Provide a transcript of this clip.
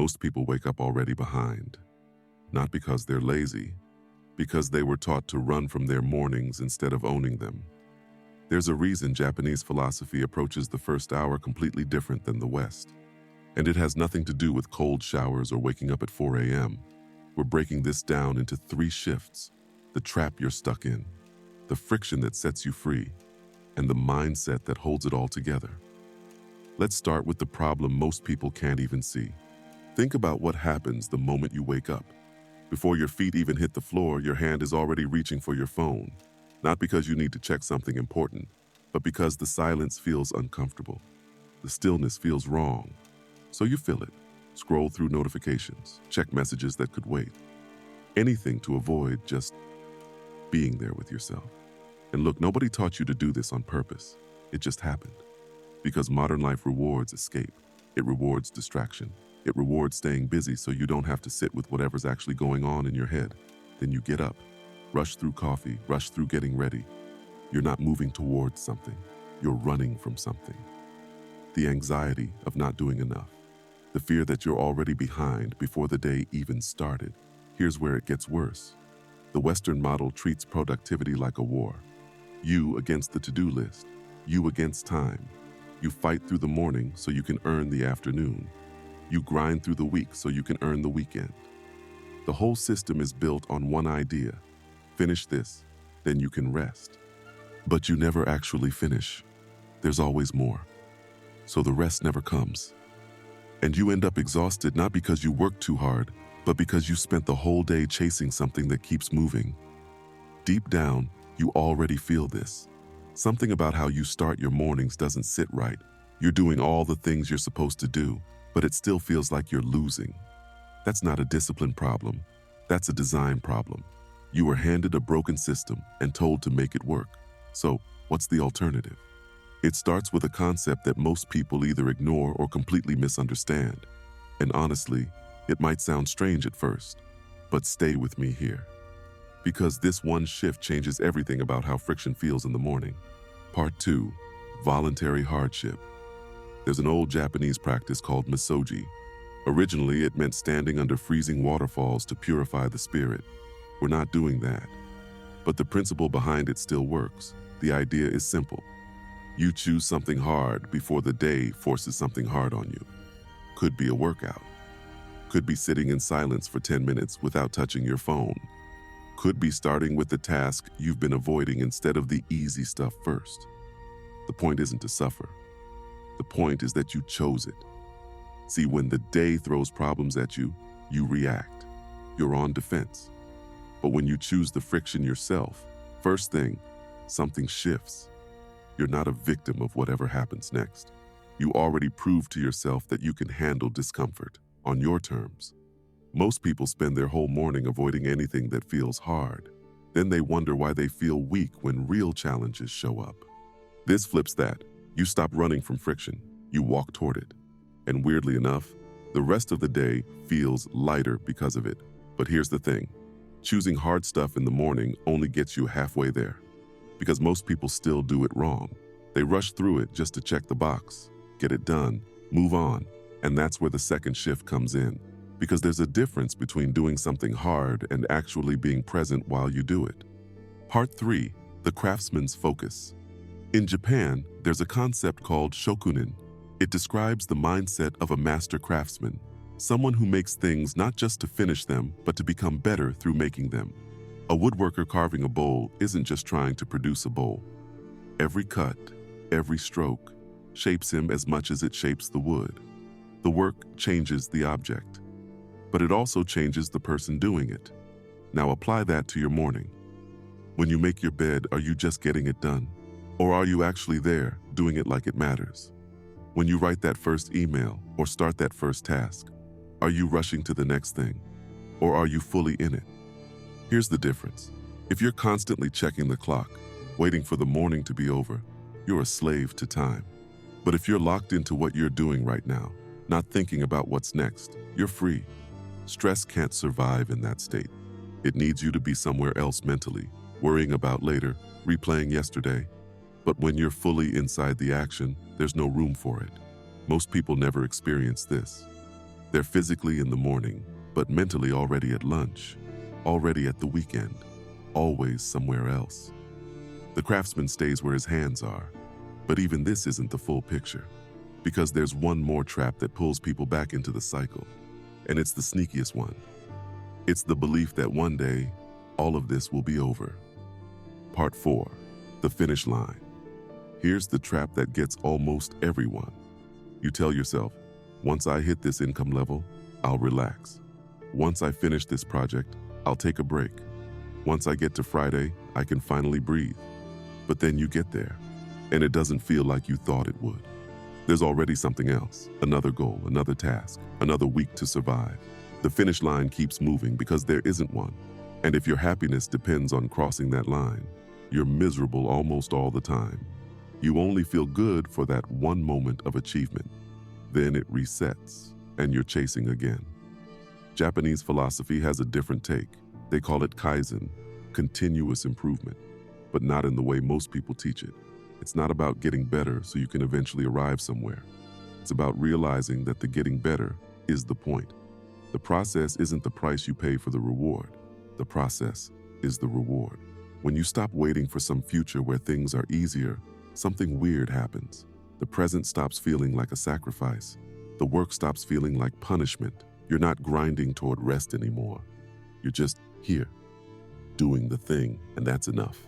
Most people wake up already behind, not because they're lazy, because they were taught to run from their mornings instead of owning them. There's a reason Japanese philosophy approaches the first hour completely different than the West. And it has nothing to do with cold showers or waking up at 4 a.m. We're breaking this down into 3 shifts: the trap you're stuck in, the friction that sets you free, and the mindset that holds it all together. Let's start with the problem most people can't even see. Think about what happens the moment you wake up. Before your feet even hit the floor, your hand is already reaching for your phone. Not because you need to check something important, but because the silence feels uncomfortable. The stillness feels wrong. So you fill it. Scroll through notifications, check messages that could wait. Anything to avoid just being there with yourself. And look, nobody taught you to do this on purpose. It just happened. Because modern life rewards escape. It rewards distraction. It rewards staying busy so you don't have to sit with whatever's actually going on in your head. Then you get up, rush through coffee, rush through getting ready. You're not moving towards something. You're running from something. The anxiety of not doing enough. The fear that you're already behind before the day even started. Here's where it gets worse. The Western model treats productivity like a war. You against the to-do list. You against time. You fight through the morning so you can earn the afternoon. You grind through the week so you can earn the weekend. The whole system is built on one idea. Finish this, then you can rest. But you never actually finish. There's always more. So the rest never comes. And you end up exhausted not because you worked too hard, but because you spent the whole day chasing something that keeps moving. Deep down, you already feel this. Something about how you start your mornings doesn't sit right. You're doing all the things you're supposed to do, but it still feels like you're losing. That's not a discipline problem. That's a design problem. You were handed a broken system and told to make it work. So, what's the alternative? It starts with a concept that most people either ignore or completely misunderstand. And honestly, it might sound strange at first, but stay with me here. Because this one shift changes everything about how friction feels in the morning. Part 2, voluntary hardship. There's an old Japanese practice called misogi. Originally, it meant standing under freezing waterfalls to purify the spirit. We're not doing that. But the principle behind it still works. The idea is simple. You choose something hard before the day forces something hard on you. Could be a workout. Could be sitting in silence for 10 minutes without touching your phone. Could be starting with the task you've been avoiding instead of the easy stuff first. The point isn't to suffer. The point is that you chose it. See, when the day throws problems at you, you react. You're on defense. But when you choose the friction yourself, first thing, something shifts. You're not a victim of whatever happens next. You already proved to yourself that you can handle discomfort on your terms. Most people spend their whole morning avoiding anything that feels hard. Then they wonder why they feel weak when real challenges show up. This flips that. You stop running from friction. You walk toward it. And weirdly enough, the rest of the day feels lighter because of it. But here's the thing. Choosing hard stuff in the morning only gets you halfway there. Because most people still do it wrong. They rush through it just to check the box, get it done, move on. And that's where the second shift comes in. Because there's a difference between doing something hard and actually being present while you do it. Part 3, the craftsman's focus. In Japan, there's a concept called shokunin. It describes the mindset of a master craftsman, someone who makes things not just to finish them, but to become better through making them. A woodworker carving a bowl isn't just trying to produce a bowl. Every cut, every stroke, shapes him as much as it shapes the wood. The work changes the object, but it also changes the person doing it. Now apply that to your morning. When you make your bed, are you just getting it done? Or are you actually there, doing it like it matters? When you write that first email or start that first task, are you rushing to the next thing? Or are you fully in it? Here's the difference. If you're constantly checking the clock, waiting for the morning to be over, you're a slave to time. But if you're locked into what you're doing right now, not thinking about what's next, you're free. Stress can't survive in that state. It needs you to be somewhere else mentally, worrying about later, replaying yesterday. But when you're fully inside the action, there's no room for it. Most people never experience this. They're physically in the morning, but mentally already at lunch, already at the weekend, always somewhere else. The craftsman stays where his hands are, but even this isn't the full picture, because there's one more trap that pulls people back into the cycle, and it's the sneakiest one. It's the belief that one day, all of this will be over. Part 4, the finish line. Here's the trap that gets almost everyone. You tell yourself, once I hit this income level, I'll relax. Once I finish this project, I'll take a break. Once I get to Friday, I can finally breathe. But then you get there, and it doesn't feel like you thought it would. There's already something else, another goal, another task, another week to survive. The finish line keeps moving because there isn't one. And if your happiness depends on crossing that line, you're miserable almost all the time. You only feel good for that one moment of achievement. Then it resets, and you're chasing again. Japanese philosophy has a different take. They call it kaizen, continuous improvement, but not in the way most people teach it. It's not about getting better so you can eventually arrive somewhere. It's about realizing that the getting better is the point. The process isn't the price you pay for the reward. The process is the reward. When you stop waiting for some future where things are easier, something weird happens. The present stops feeling like a sacrifice. The work stops feeling like punishment. You're not grinding toward rest anymore. You're just here, doing the thing, and that's enough.